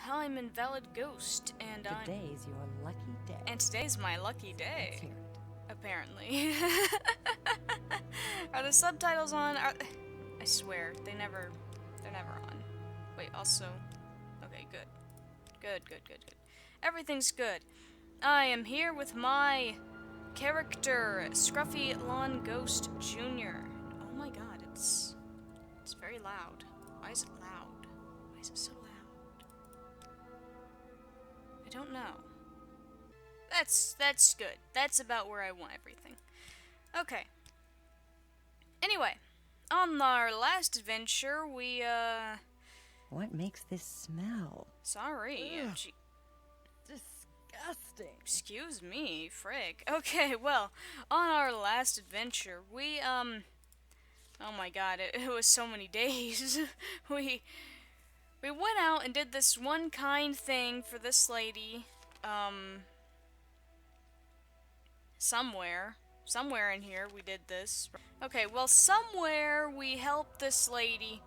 I'm Invalid Ghost, and Today's your lucky day. and today's my lucky Let's day. hear it. Apparently. Are the subtitles on? I swear, they're never on. Wait, also, okay, good. Good. Everything's good. I am here with my character, Scruffy Lawn Ghost Jr. Oh my god, it's very loud. Why is it loud? Why is it so loud? I don't know. That's good. That's about where I want everything. Okay. Anyway, on our last adventure, we What makes this smell? sorry. Ugh. Disgusting. Excuse me, frick. Okay, well, on our last adventure, we oh my god, it was so many days. we went out and did this one kind thing for this lady, somewhere in here we did this. Okay, well, somewhere we helped this lady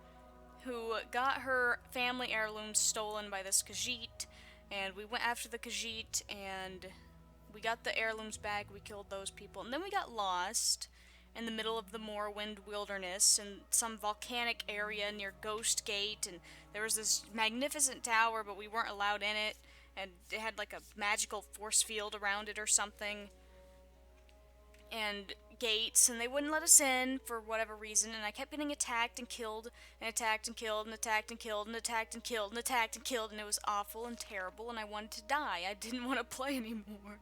who got her family heirlooms stolen by this Khajiit, and we went after the Khajiit, and we got the heirlooms back, we killed those people, and then we got lost in the middle of the Morrowind wilderness in some volcanic area near Ghost Gate, and there was this magnificent tower, but we weren't allowed in it, and it had like a magical force field around it or something, and gates, and they wouldn't let us in for whatever reason, and I kept getting attacked and killed, and attacked and killed, and attacked and killed, and attacked and killed, and attacked and killed, and it was awful and terrible, and I wanted to die. I didn't want to play anymore.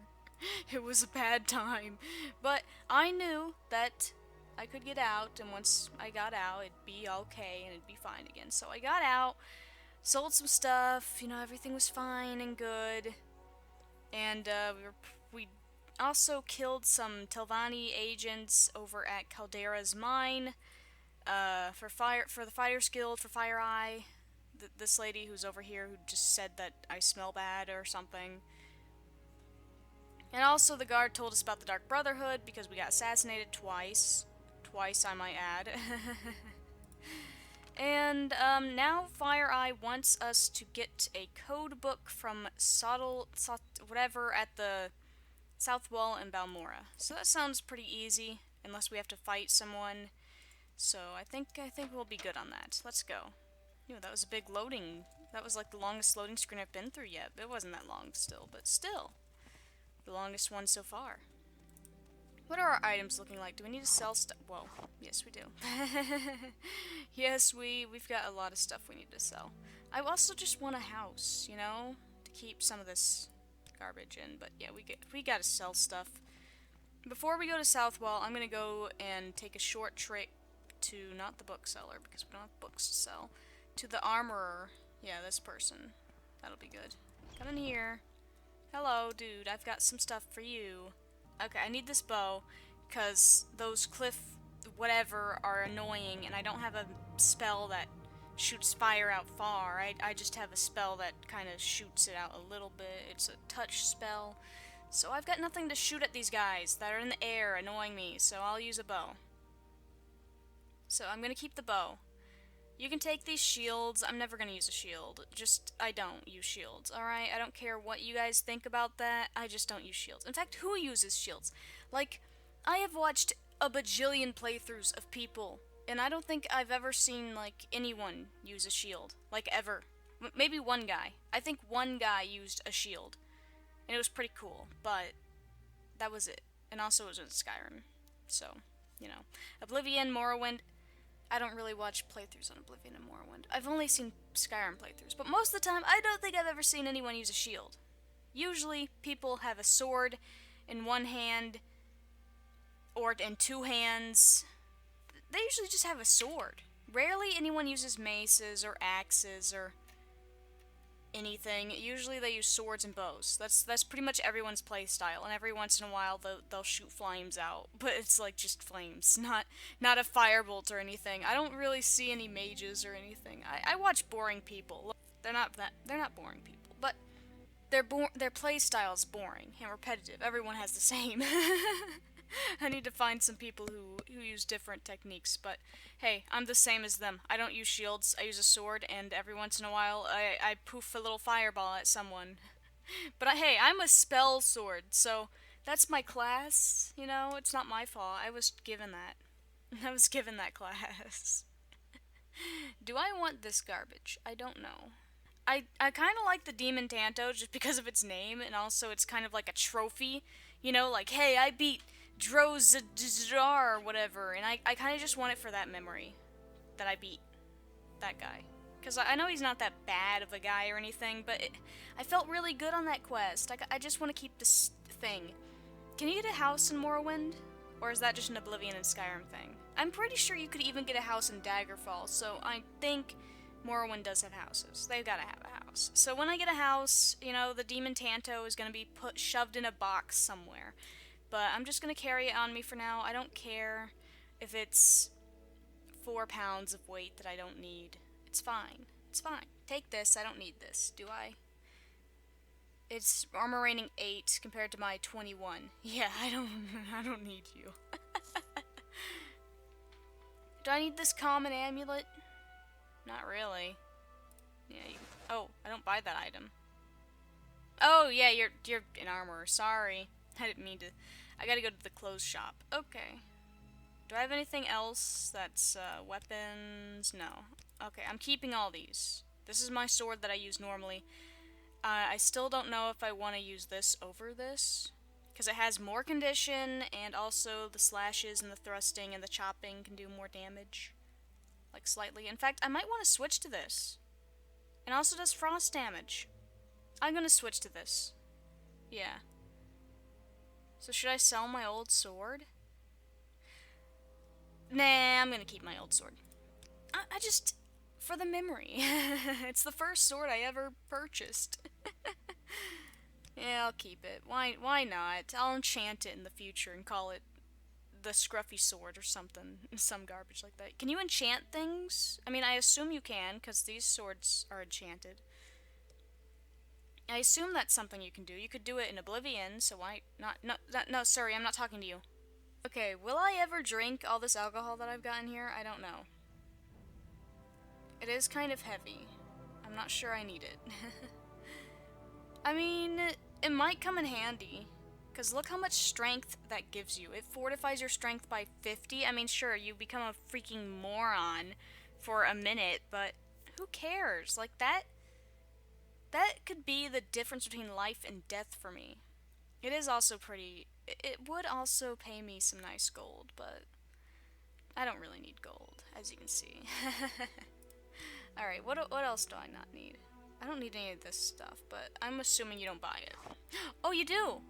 It was a bad time. But I knew that I could get out, and once I got out, it'd be okay, and it'd be fine again. So I got out, sold some stuff, everything was fine and good, and we also killed some Telvanni agents over at Caldera's mine, for the Fighters Guild, for Fire Eye. This lady who's over here who just said that I smell bad or something. And also the guard told us about the Dark Brotherhood because we got assassinated twice. Twice, I might add. And now Fire Eye wants us to get a code book from whatever at the South Wall in Balmora. So that sounds pretty easy, unless we have to fight someone. So I think we'll be good on that. Let's go. That was a big loading. That was like the longest loading screen I've been through yet. It wasn't that long still, but still. The longest one so far. What are our items looking like? Do we need to sell stuff? Whoa. Yes, we do. Yes, we've got a lot of stuff we need to sell. I also just want a house, to keep some of this garbage in, but yeah, we gotta sell stuff. Before we go to Southwall, I'm gonna go and take a short trip to, not the bookseller, because we don't have books to sell, to the armorer. Yeah, this person. That'll be good. Come in here. Hello, dude, I've got some stuff for you. Okay, I need this bow, because those cliff whatever are annoying, and I don't have a spell that shoots fire out far. I just have a spell that kind of shoots it out a little bit. It's a touch spell. So I've got nothing to shoot at these guys that are in the air annoying me, so I'll use a bow. So I'm gonna keep the bow. You can take these shields. I'm never gonna use a shield. I don't use shields, alright? I don't care what you guys think about that. I just don't use shields. In fact, who uses shields? Like, I have watched a bajillion playthroughs of people, and I don't think I've ever seen, like, anyone use a shield. Like, ever. Maybe one guy. I think one guy used a shield. And it was pretty cool, but that was it. And also it was in Skyrim. So, Oblivion, Morrowind. I don't really watch playthroughs on Oblivion and Morrowind. I've only seen Skyrim playthroughs, but most of the time, I don't think I've ever seen anyone use a shield. Usually, people have a sword in one hand, or in two hands. They usually just have a sword. Rarely anyone uses maces or axes or anything. Usually they use swords and bows. That's pretty much everyone's playstyle, and every once in a while they'll shoot flames out, but it's like just flames, not a firebolt or anything. I don't really see any mages or anything. I watch boring people. They're not boring people, but their playstyle is boring and repetitive. Everyone has the same. I need to find some people who use different techniques, but hey, I'm the same as them. I don't use shields, I use a sword, and every once in a while I poof a little fireball at someone. But hey, I'm a spell sword, so that's my class, you know? It's not my fault. I was given that. I was given that class. Do I want this garbage? I don't know. I kind of like the Demon Tanto just because of its name, and also it's kind of like a trophy. You know, like, hey, I beat Drozadar or whatever, and I kind of just want it for that memory that I beat that guy. Because I know he's not that bad of a guy or anything, but I felt really good on that quest. I just want to keep this thing. Can you get a house in Morrowind? Or is that just an Oblivion and Skyrim thing? I'm pretty sure you could even get a house in Daggerfall, so I think Morrowind does have houses. They've got to have a house. So when I get a house, you know, the Demon Tanto is going to be shoved in a box somewhere. But I'm just going to carry it on me for now. I don't care if it's 4 pounds of weight that I don't need. It's fine. It's fine. Take this. I don't need this. Do I? It's armor rating 8 compared to my 21. Yeah, I don't need you. Do I need this common amulet? Not really. Yeah, oh, I don't buy that item. Oh, yeah, you're in armor. Sorry. I didn't mean to. I gotta go to the clothes shop. Okay. Do I have anything else that's weapons? No. Okay, I'm keeping all these. This is my sword that I use normally. I still don't know if I want to use this over this, because it has more condition, and also the slashes and the thrusting and the chopping can do more damage. Like, slightly. In fact, I might want to switch to this. And also does frost damage. I'm gonna switch to this. Yeah. So should I sell my old sword? Nah, I'm gonna keep my old sword. I just... for the memory. It's the first sword I ever purchased. Yeah, I'll keep it. Why not? I'll enchant it in the future and call it the Scruffy Sword or something. Some garbage like that. Can you enchant things? I mean, I assume you can, because these swords are enchanted. I assume that's something you can do. You could do it in Oblivion, so why not? No, sorry, I'm not talking to you. Okay, will I ever drink all this alcohol that I've got in here? I don't know. It is kind of heavy. I'm not sure I need it. I mean, it might come in handy. Because look how much strength that gives you. It fortifies your strength by 50. I mean, sure, you become a freaking moron for a minute, but who cares? Like, that could be the difference between life and death for me. It is also pretty... It would also pay me some nice gold, but I don't really need gold, as you can see. Alright, what else do I not need? I don't need any of this stuff, but I'm assuming you don't buy it. Oh, you do!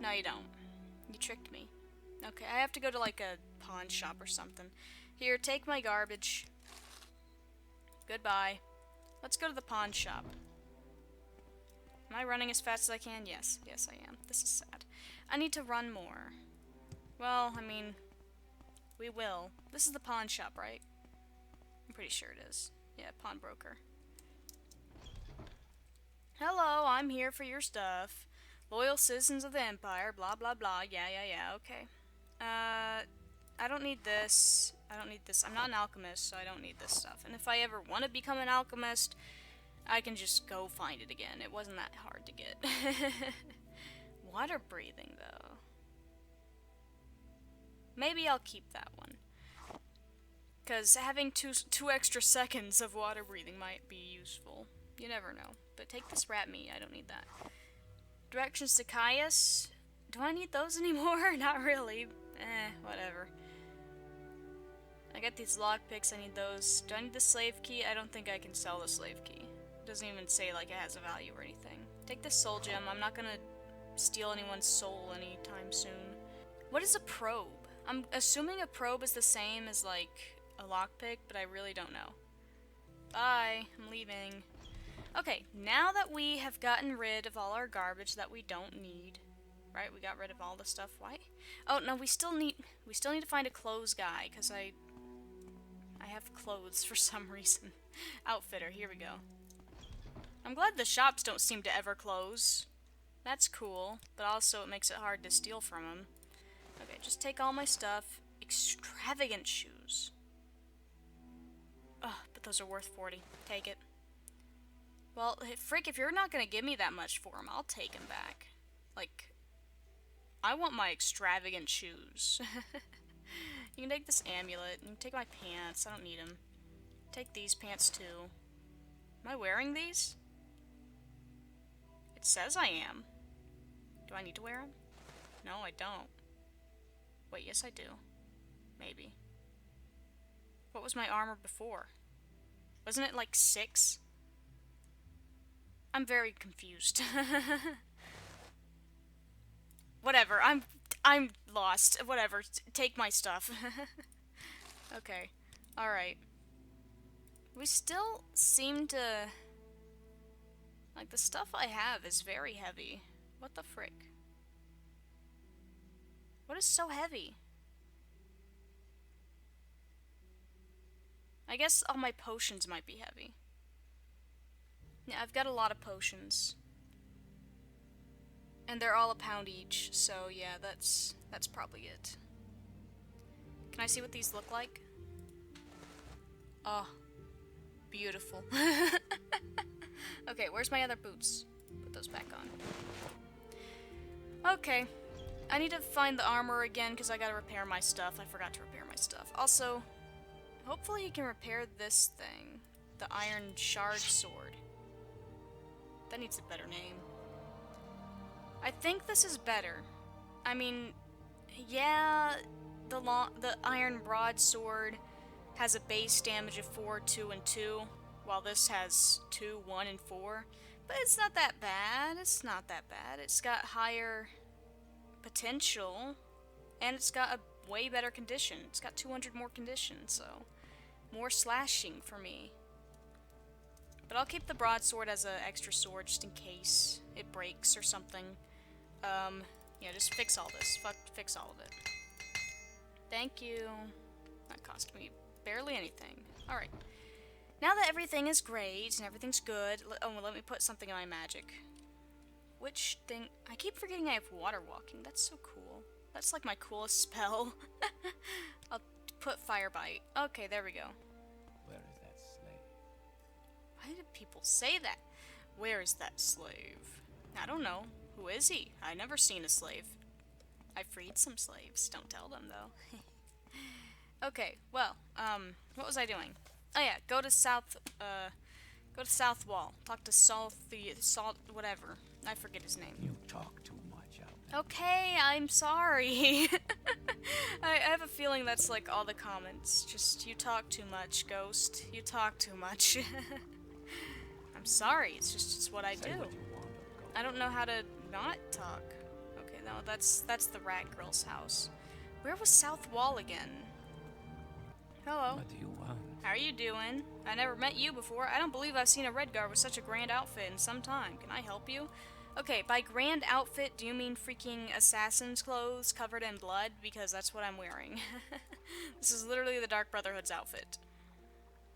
No, you don't. You tricked me. Okay, I have to go to like a pawn shop or something. Here, take my garbage. Goodbye. Let's go to the pawn shop. Am I running as fast as I can? Yes. Yes, I am. This is sad. I need to run more. Well, I mean, we will. This is the pawn shop, right? I'm pretty sure it is. Yeah, pawnbroker. Hello, I'm here for your stuff. Loyal citizens of the Empire, blah blah blah. Yeah, okay. I don't need this. I don't need this. I'm not an alchemist, so I don't need this stuff. And if I ever want to become an alchemist, I can just go find it again. It wasn't that hard to get. Water breathing, though. Maybe I'll keep that one. Because having two extra seconds of water breathing might be useful. You never know. But take this rat meat. I don't need that. Directions to Caius. Do I need those anymore? Not really. Whatever. I got these lockpicks. I need those. Do I need the slave key? I don't think I can sell the slave key. It doesn't even say like it has a value or anything. Take this soul gem. I'm not gonna steal anyone's soul anytime soon. What is a probe? I'm assuming a probe is the same as like a lockpick, but I really don't know. Bye. I'm leaving. Okay, now that we have gotten rid of all our garbage that we don't need, right? We got rid of all the stuff. Why? Oh no, we still need to find a clothes guy because I have clothes for some reason. Outfitter. Here we go. I'm glad the shops don't seem to ever close. That's cool, but also it makes it hard to steal from them. Okay, Just take all my stuff. Extravagant shoes. Ugh, but those are worth 40. Take it. Well, frick, if you're not gonna give me that much for them, I'll take them back. Like, I want my extravagant shoes. You can take this amulet. You can take my pants. I don't need them. Take these pants too. Am I wearing these? It says I am. Do I need to wear them? No, I don't. Wait, yes I do. Maybe. What was my armor before? Wasn't it like 6? I'm very confused. Whatever, I'm lost. Whatever, take my stuff. Okay, alright. We still seem to... Like, the stuff I have is very heavy. What the frick? What is so heavy? I guess all my potions might be heavy. Yeah, I've got a lot of potions. And they're all a pound each, so yeah, that's probably it. Can I see what these look like? Oh, beautiful. Okay, where's my other boots? Put those back on. Okay, I need to find the armor again because I gotta repair my stuff. I forgot to repair my stuff. Also, hopefully you can repair this thing. The iron shard sword. That needs a better name. I think this is better. I mean, yeah, the iron broadsword has a base damage of 4, 2, and 2, while this has 2, 1, and 4. But it's not that bad. It's not that bad. It's got higher potential, and it's got a way better condition. It's got 200 more condition, so more slashing for me. But I'll keep the broadsword as an extra sword just in case it breaks or something. Yeah, just fix all this. Fix all of it. Thank you. That cost me barely anything. Alright. Now that everything is great and everything's good, let me put something in my magic. Which thing? I keep forgetting I have water walking. That's so cool. That's like my coolest spell. I'll put fire bite. Okay, there we go. Where is that slave? Why do people say that? Where is that slave? I don't know. Who is he? I never seen a slave. I freed some slaves. Don't tell them, though. Okay, well, what was I doing? Oh yeah, go to South Wall. Talk to Salt, whatever. I forget his name. You talk too much out there. Okay, I'm sorry. I have a feeling that's like all the comments. Just, you talk too much, Ghost. You talk too much. I'm sorry, it's what I do. Say what you want, but go. I don't know how to not talk. Okay, no, that's the rat girl's house. Where was South Wall again? Hello. What do you want? How are you doing? I never met you before. I don't believe I've seen a Redguard with such a grand outfit in some time. Can I help you? Okay, by grand outfit, do you mean freaking assassin's clothes covered in blood? Because that's what I'm wearing. This is literally the Dark Brotherhood's outfit.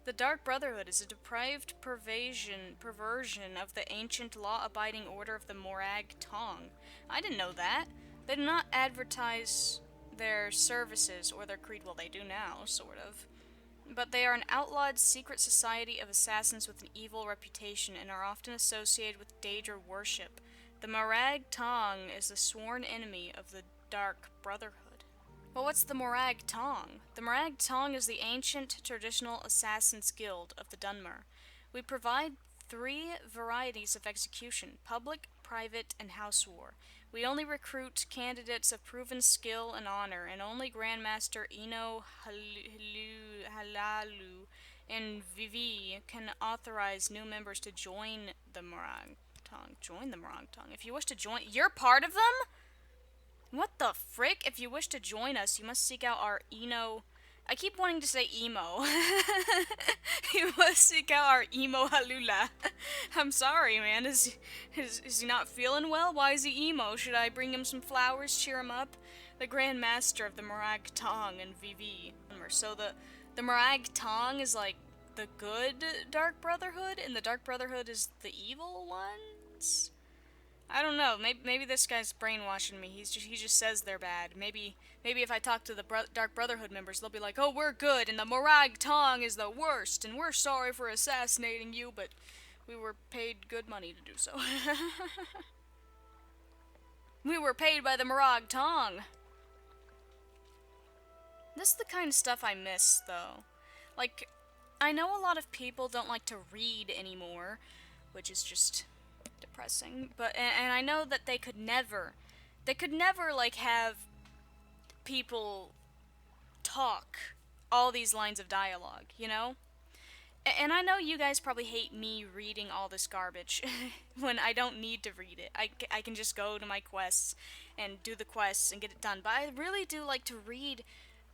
The Dark Brotherhood is a depraved perversion of the ancient law-abiding order of the Morag Tong. I didn't know that. They do not advertise their services or their creed. Well, they do now, sort of. But they are an outlawed secret society of assassins with an evil reputation and are often associated with Daedra worship. The Morag Tong is the sworn enemy of the Dark Brotherhood. Well, what's the Morag Tong? The Morag Tong is the ancient traditional assassins guild of the Dunmer. We provide 3 varieties of execution: public, private, and house war. We only recruit candidates of proven skill and honor, and only Grandmaster Eno Halalu and Vivi can authorize new members to join the Morag Tong. Join the Morag Tong. If you wish to join, you're part of them? What the frick? If you wish to join us, you must seek out our Eno... I keep wanting to say emo. You must seek out our emo Halula. I'm sorry, man. Is he not feeling well? Why is he emo? Should I bring him some flowers, cheer him up? The Grand Master of the Morag Tong and Vivi. So the Morag Tong is like the good Dark Brotherhood, and the Dark Brotherhood is the evil ones? I don't know. Maybe this guy's brainwashing me. He just says they're bad. Maybe if I talk to the Dark Brotherhood members, they'll be like, "Oh, we're good, and the Morag Tong is the worst, and we're sorry for assassinating you, but we were paid good money to do so." We were paid by the Morag Tong. This is the kind of stuff I miss, though. Like, I know a lot of people don't like to read anymore, which is just depressing, but and I know that they could never like have people talk all these lines of dialogue, you know? And I know you guys probably hate me reading all this garbage when I don't need to read it. I can just go to my quests and do the quests and get it done, but I really do like to read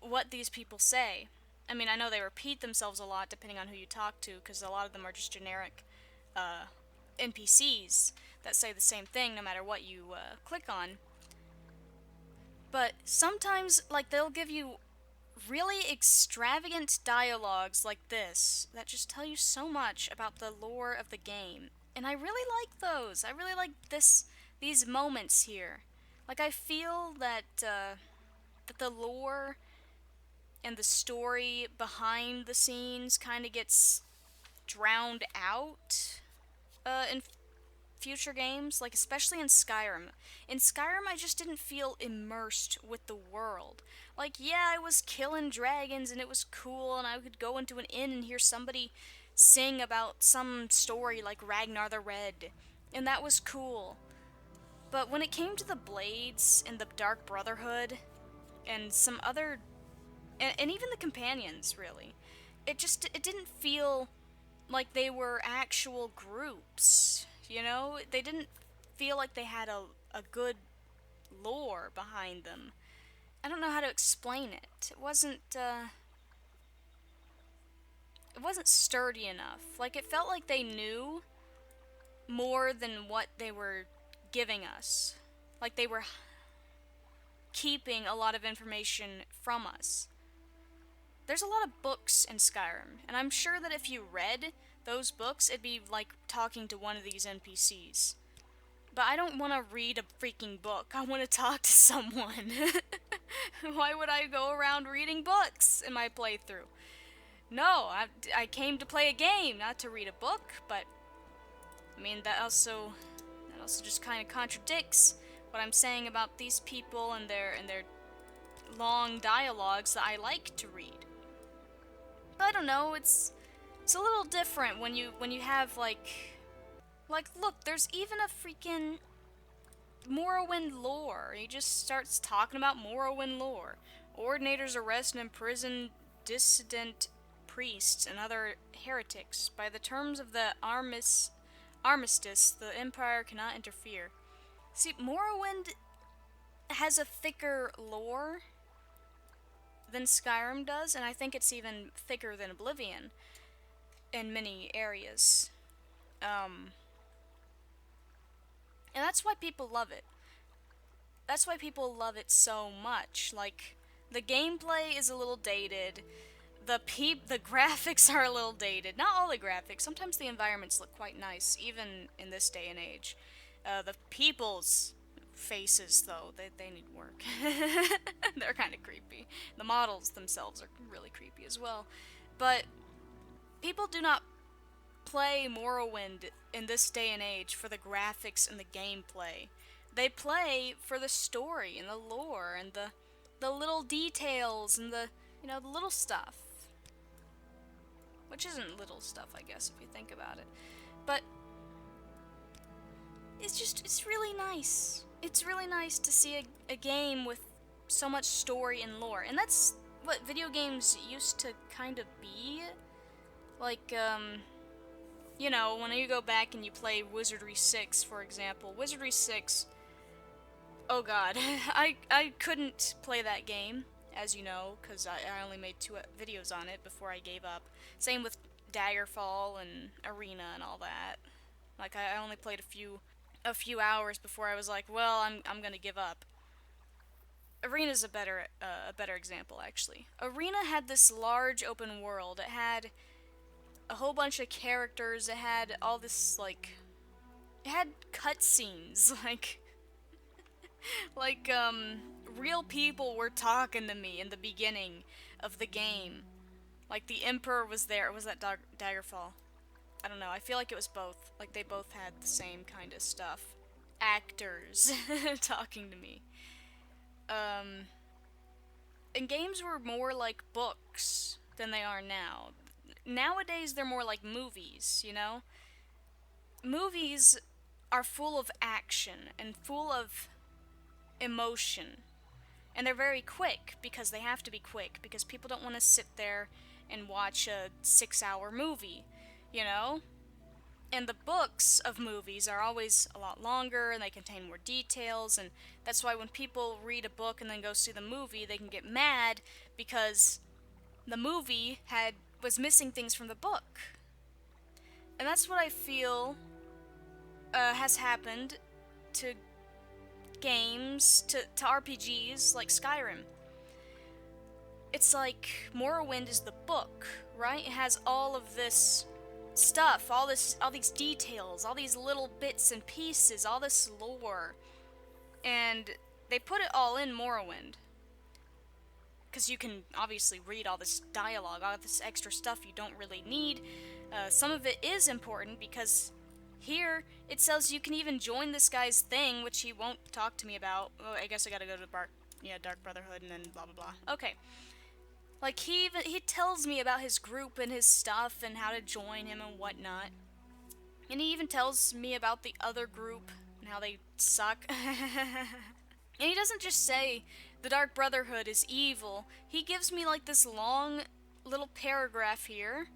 what these people say. I mean, I know they repeat themselves a lot depending on who you talk to, because a lot of them are just generic NPCs that say the same thing no matter what you click on. But sometimes, like, they'll give you really extravagant dialogues like this that just tell you so much about the lore of the game. And I really like those. I really like these moments here. Like, I feel that that the lore and the story behind the scenes kind of gets drowned out in future games, like especially in Skyrim. In Skyrim, I just didn't feel immersed with the world. Like, yeah, I was killing dragons and it was cool, and I could go into an inn and hear somebody sing about some story like Ragnar the Red, and that was cool. But when it came to the Blades and the Dark Brotherhood and some other and even the companions, really, it didn't feel like they were actual groups, you know? They didn't feel like they had a good lore behind them. I don't know how to explain it. It wasn't sturdy enough. Like, it felt like they knew more than what they were giving us. Like, they were keeping a lot of information from us. There's a lot of books in Skyrim, and I'm sure that if you read those books, it'd be like talking to one of these NPCs. But I don't want to read a freaking book. I want to talk to someone. Why would I go around reading books in my playthrough? No, I came to play a game, not to read a book, but I mean, that also just kind of contradicts what I'm saying about these people and their long dialogues that I like to read. But I don't know, it's a little different when you have like look, there's even a freaking Morrowind Lore. He just starts talking about Morrowind Lore. Ordinators arrest and imprison dissident priests and other heretics. By the terms of the armistice, the Empire cannot interfere. See, Morrowind has a thicker lore than Skyrim does, and I think it's even thicker than Oblivion in many areas. And that's why people love it. That's why people love it so much. Like, the gameplay is a little dated. The graphics are a little dated. Not all the graphics. Sometimes the environments look quite nice, even in this day and age. The people's faces, though, they need work. They're kind of creepy. The models themselves are really creepy as well. But people do not play Morrowind in this day and age for the graphics and the gameplay. They play for the story and the lore and the little details and the little stuff. Which isn't little stuff, I guess, if you think about it. But it's really nice. It's really nice to see a game with so much story and lore. And that's what video games used to kind of be. Like, when you go back and you play Wizardry 6, for example. Wizardry 6, oh god, I couldn't play that game, as you know, because I only made 2 videos on it before I gave up. Same with Daggerfall and Arena and all that. Like, I only played a few hours before I was like, well, I'm gonna give up. Arena's a better example, actually. Arena had this large open world. It had a whole bunch of characters. It had all this, like, it had cutscenes, like, real people were talking to me in the beginning of the game. Like, the Emperor was there. Or was that Daggerfall? I don't know. I feel like it was both. Like, they both had the same kind of stuff. Actors talking to me. And games were more like books than they are now. Nowadays, they're more like movies, you know? Movies are full of action and full of emotion. And they're very quick because they have to be quick because people don't want to sit there and watch a 6-hour movie, you know? And the books of movies are always a lot longer and they contain more details, and that's why when people read a book and then go see the movie, they can get mad because the movie was missing things from the book. And that's what I feel has happened to games, to RPGs like Skyrim. It's like Morrowind is the book, right? It has all of this stuff, all these details, all these little bits and pieces, all this lore. And they put it all in Morrowind. Because you can obviously read all this dialogue, all this extra stuff you don't really need. Some of it is important because here it says you can even join this guy's thing, which he won't talk to me about. Oh, I guess I gotta go to Dark Brotherhood and then blah blah blah. Okay. Like, he tells me about his group and his stuff and how to join him and whatnot. And he even tells me about the other group and how they suck. And he doesn't just say the Dark Brotherhood is evil. He gives me like this long little paragraph here.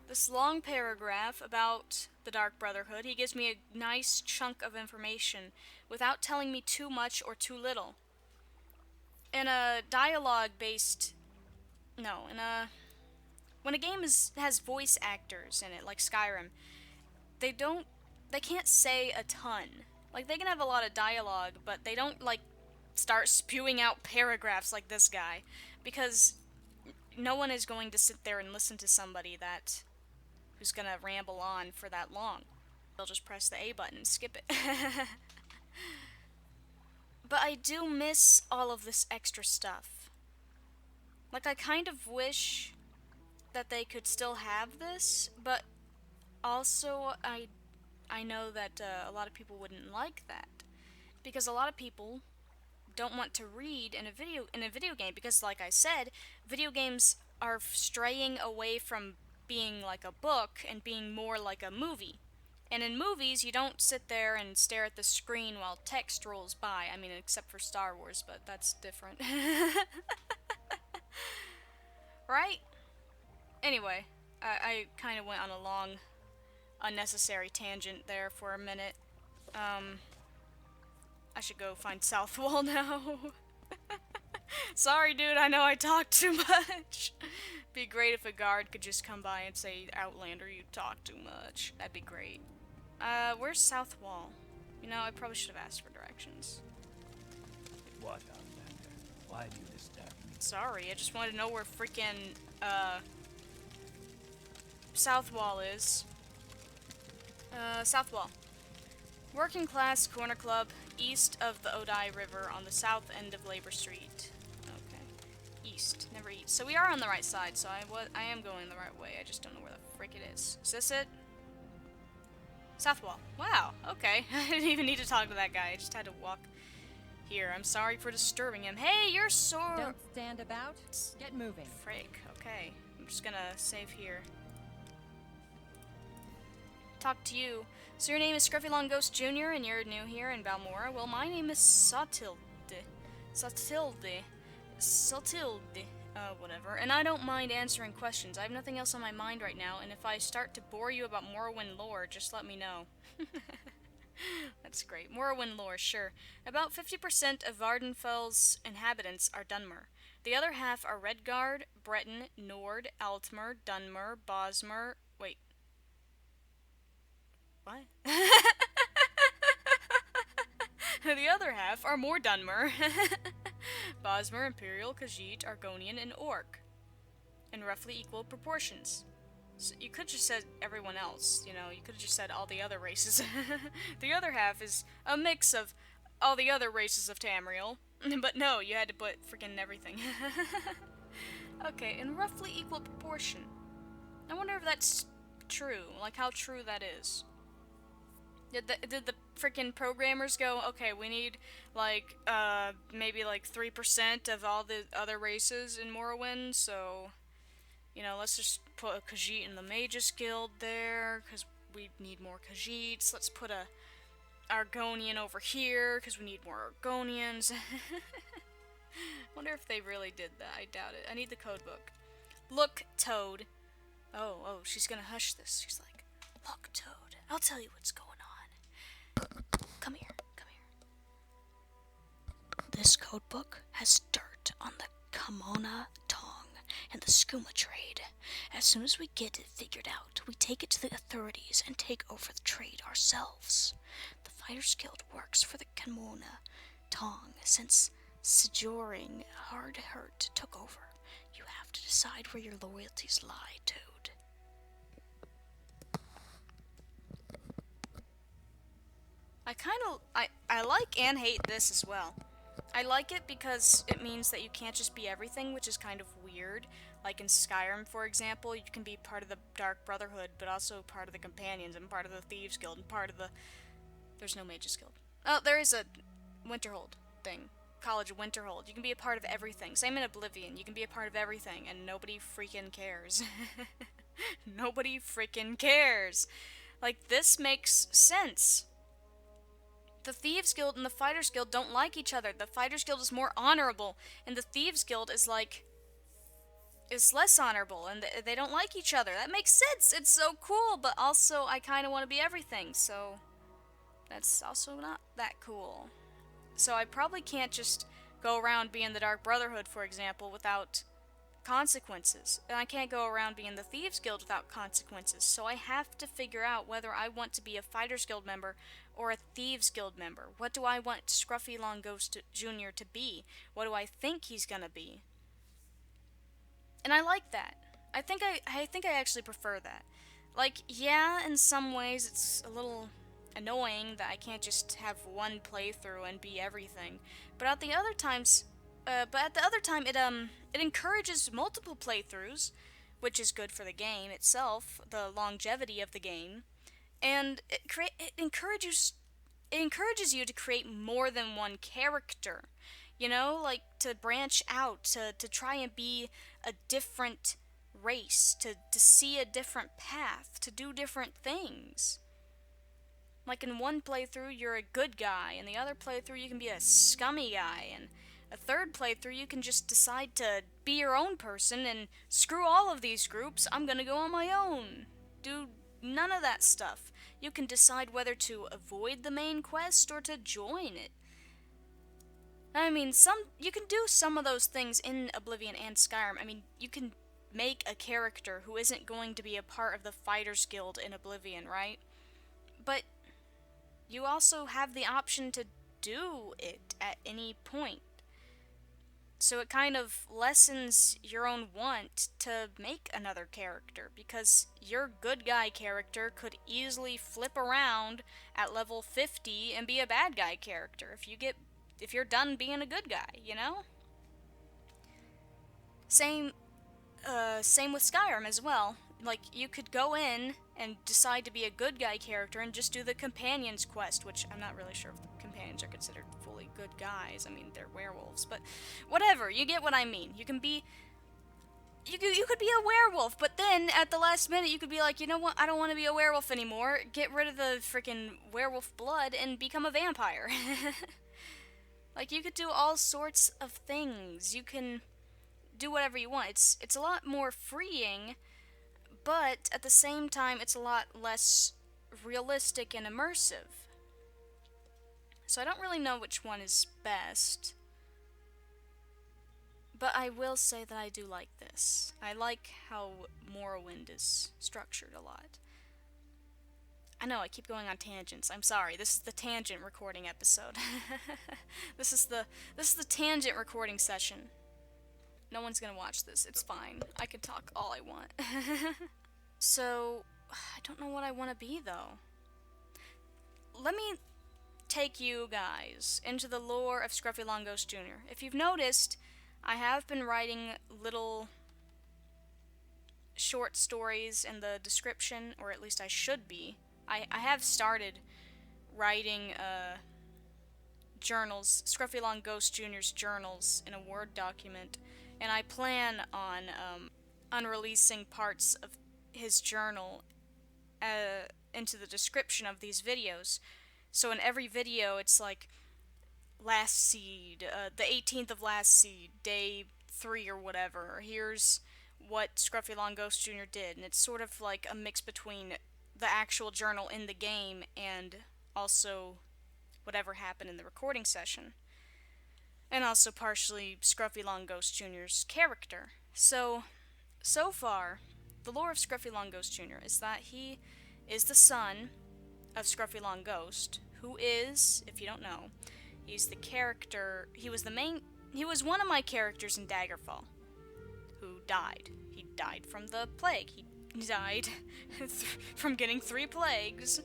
This long paragraph about the Dark Brotherhood. He gives me a nice chunk of information without telling me too much or too little. In a dialogue-based... No, when a game has voice actors in it, like Skyrim, they can't say a ton. Like, they can have a lot of dialogue, but they don't, like, start spewing out paragraphs like this guy, because no one is going to sit there and listen to somebody who's gonna ramble on for that long. They'll just press the A button and skip it. But I do miss all of this extra stuff. Like, I kind of wish that they could still have this, but also I know that a lot of people wouldn't like that, because a lot of people don't want to read in a video game, because, like I said, video games are straying away from being like a book and being more like a movie. And in movies, you don't sit there and stare at the screen while text rolls by. I mean, except for Star Wars, but that's different. Right? Anyway, I kind of went on a long, unnecessary tangent there for a minute. I should go find Southwall now. Sorry, dude, I know I talk too much. Be great if a guard could just come by and say, Outlander, you talk too much. That'd be great. Where's Southwall? You know, I probably should have asked for directions. What, Outlander? Why do you disturb me? Sorry, I just wanted to know where freaking, Southwall is. Southwall. Working class corner club east of the Odai River on the south end of Labor Street. Okay. East, never east. So we are on the right side, so I am going the right way. I just don't know where the frick it is. Is this it? Southwall. Wow, okay. I didn't even need to talk to that guy. I just had to walk here. I'm sorry for disturbing him. Hey, you're sore. Don't stand about. Get moving. Frick. Okay. I'm just gonna save here. Talk to you. So your name is Scruffy Long Ghost Jr. and you're new here in Balmora. Well, my name is Satilde. Whatever. And I don't mind answering questions. I have nothing else on my mind right now, and if I start to bore you about Morrowind Lore, just let me know. That's great. Morrowind Lore, sure. About 50% of Vardenfell's inhabitants are Dunmer. The other half are Redguard, Breton, Nord, Altmer, Dunmer, Bosmer... Wait. What? The other half are more Dunmer. Bosmer, Imperial, Khajiit, Argonian, and Orc. In roughly equal proportions. So you could just said everyone else, you know, you could have just said all the other races. The other half is a mix of all the other races of Tamriel. But no, you had to put freaking everything. Okay, in roughly equal proportion. I wonder if that's true, like how true that is. Did the freaking programmers go, okay, we need like maybe like 3% of all the other races in Morrowind, so you know, let's just put a Khajiit in the Magus Guild there, because we need more Khajiits. Let's put a Argonian over here, because we need more Argonians. Wonder if they really did that. I doubt it. I need the code book. Look, Toad. Oh, she's gonna hush this. She's like, look, Toad, I'll tell you what's going on. Come here. This code book has dirt on the Kamona Tong and the skooma trade. As soon as we get it figured out, we take it to the authorities and take over the trade ourselves. The Fighters Guild works for the Kamona Tong since Sijoring Hard-Hurt took over. You have to decide where your loyalties lie, Toad. I like and hate this as well. I like it because it means that you can't just be everything, which is kind of weird. Like in Skyrim, for example, you can be part of the Dark Brotherhood, but also part of the Companions, and part of the Thieves Guild, and part of the... There's no Mages Guild. Oh, there is a Winterhold thing. College of Winterhold. You can be a part of everything. Same in Oblivion. You can be a part of everything, and nobody freaking cares. Nobody freaking cares. Like, this makes sense. The Thieves Guild and the Fighters Guild don't like each other. The Fighters Guild is more honorable, and the Thieves Guild is like... is less honorable, and they don't like each other. That makes sense! It's so cool, but also I kind of want to be everything, so... that's also not that cool. So I probably can't just go around being the Dark Brotherhood, for example, without consequences. And I can't go around being the Thieves Guild without consequences. So I have to figure out whether I want to be a Fighters Guild member or a Thieves Guild member. What do I want Scruffy Long Ghost Jr. to be? What do I think he's gonna be? And I like that. I think I actually prefer that. Like, yeah, in some ways it's a little annoying that I can't just have one playthrough and be everything. But at the other times, it encourages multiple playthroughs, which is good for the game itself, the longevity of the game, and it encourages you to create more than one character. You know, like to branch out, to try and be a different race, to see a different path, to do different things. Like in one playthrough, you're a good guy, and the other playthrough, you can be a scummy guy, and a third playthrough, you can just decide to be your own person and screw all of these groups. I'm gonna go on my own. Do none of that stuff. You can decide whether to avoid the main quest or to join it. I mean, you can do some of those things in Oblivion and Skyrim. I mean, you can make a character who isn't going to be a part of the Fighters Guild in Oblivion, right? But you also have the option to do it at any point. So it kind of lessens your own want to make another character, because your good guy character could easily flip around at level 50 and be a bad guy character if you're done being a good guy, you know? Same with Skyrim as well. Like, you could go in and decide to be a good guy character and just do the Companions quest, which I'm not really sure if the Companions are considered fully good guys. I mean, they're werewolves, but whatever, you get what I mean. You could be a werewolf, but then at the last minute you could be like, you know what, I don't want to be a werewolf anymore, get rid of the freaking werewolf blood and become a vampire. Like, you could do all sorts of things. You can do whatever you want. It's a lot more freeing, but at the same time, it's a lot less realistic and immersive. So I don't really know which one is best. But I will say that I do like this. I like how Morrowind is structured a lot. I know, I keep going on tangents. I'm sorry. This is the tangent recording episode. This is the tangent recording session. No one's gonna watch this. It's fine. I can talk all I want. So, I don't know what I want to be, though. Let me take you guys into the lore of Scruffy Long Ghost Jr. If you've noticed, I have been writing little short stories in the description, or at least I should be. I have started writing journals, Scruffy Long Ghost Jr.'s journals in a Word document, and I plan on unreleasing parts of his journal into the description of these videos. So in every video, it's like last seed, the 18th of last seed, day 3 or whatever. Here's what Scruffy Long Ghost Jr. did, and it's sort of like a mix between the actual journal in the game and also whatever happened in the recording session. And also partially Scruffy Long Ghost Jr.'s character. So far, the lore of Scruffy Long Ghost Jr. is that he is the son of Scruffy Long Ghost, who is, if you don't know, he's the character, he was one of my characters in Daggerfall, who died. He died from the plague. He died from getting 3 plagues,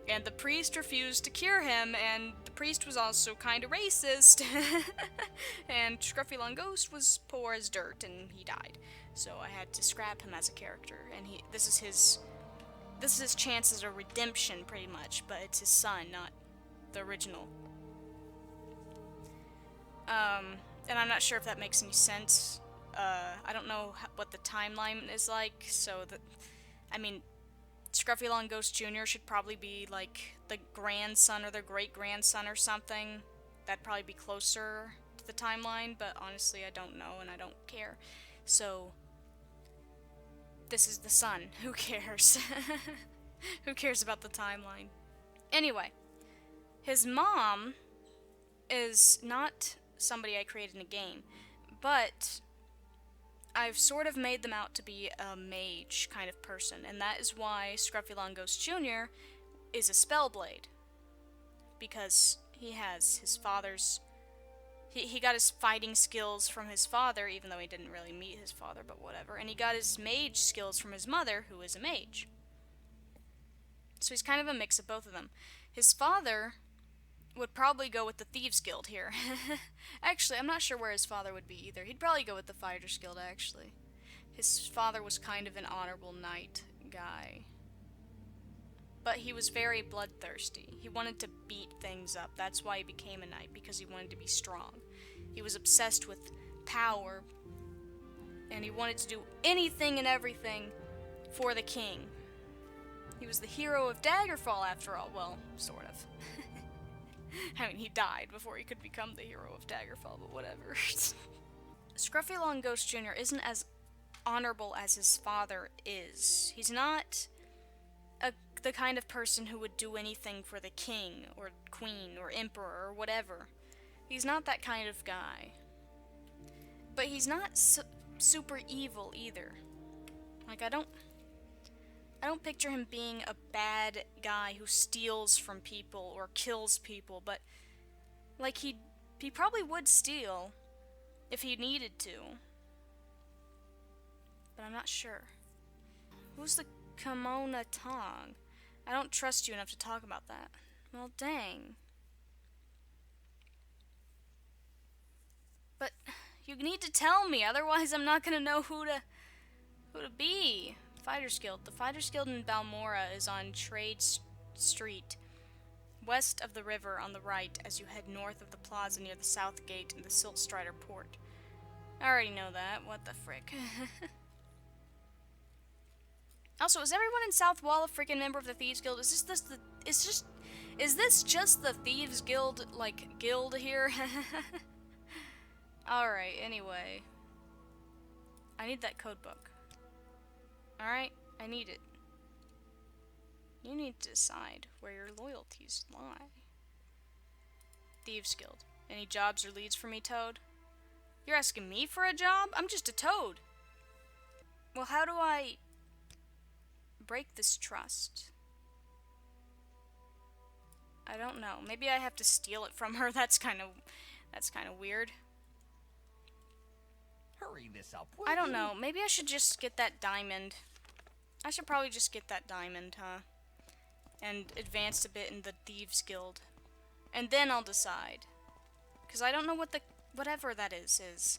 and the priest refused to cure him, and the priest was also kind of racist, and Scruffy Long Ghost was poor as dirt, and he died. So I had to scrap him as a character, and this is his chance as a redemption, pretty much, but it's his son, not the original. And I'm not sure if that makes any sense. I don't know what the timeline is like, so Scruffy Long Ghost Jr. should probably be, like, the grandson or the great-grandson or something. That'd probably be closer to the timeline, but honestly, I don't know, and I don't care. So, this is the son. Who cares? Who cares about the timeline? Anyway, his mom is not somebody I created in a game, but I've sort of made them out to be a mage kind of person, and that is why Scruffy Long Ghost Jr. is a Spellblade. Because he has his father's... He got his fighting skills from his father, even though he didn't really meet his father, but whatever. And he got his mage skills from his mother, who is a mage. So he's kind of a mix of both of them. His father would probably go with the Thieves Guild here. Actually, I'm not sure where his father would be either. He'd probably go with the Fighters Guild, actually. His father was kind of an honorable knight guy. But he was very bloodthirsty. He wanted to beat things up. That's why he became a knight, because he wanted to be strong. He was obsessed with power, and he wanted to do anything and everything for the king. He was the hero of Daggerfall, after all. Well, sort of. I mean, he died before he could become the hero of Daggerfall, but whatever. Scruffy Long Ghost Jr. isn't as honorable as his father is. He's not the kind of person who would do anything for the king, or queen, or emperor, or whatever. He's not that kind of guy. But he's not super evil either. Like, I don't picture him being a bad guy who steals from people or kills people, but like he probably would steal if he needed to. But I'm not sure. Who's the Kimona Tong? I don't trust you enough to talk about that. Well, dang. But you need to tell me, otherwise I'm not gonna know who to be. Fighters Guild. The Fighters Guild in Balmora is on Trade Street, west of the river on the right as you head north of the plaza near the south gate and the Siltstrider port. I already know that. What the frick? Also, is everyone in South Wall a freaking member of the Thieves Guild? Is this just the Thieves Guild, like, guild here? Alright, anyway. I need that code book. Alright, I need it. You need to decide where your loyalties lie. Thieves Guild. Any jobs or leads for me, Toad? You're asking me for a job? I'm just a toad. Well, how do I break this trust? I don't know. Maybe I have to steal it from her. That's kind of weird. Hurry this up, will I don't you? know. Maybe I should just get that diamond I should probably just get that diamond, huh? And advance a bit in the Thieves Guild. And then I'll decide. Because I don't know what the whatever that is.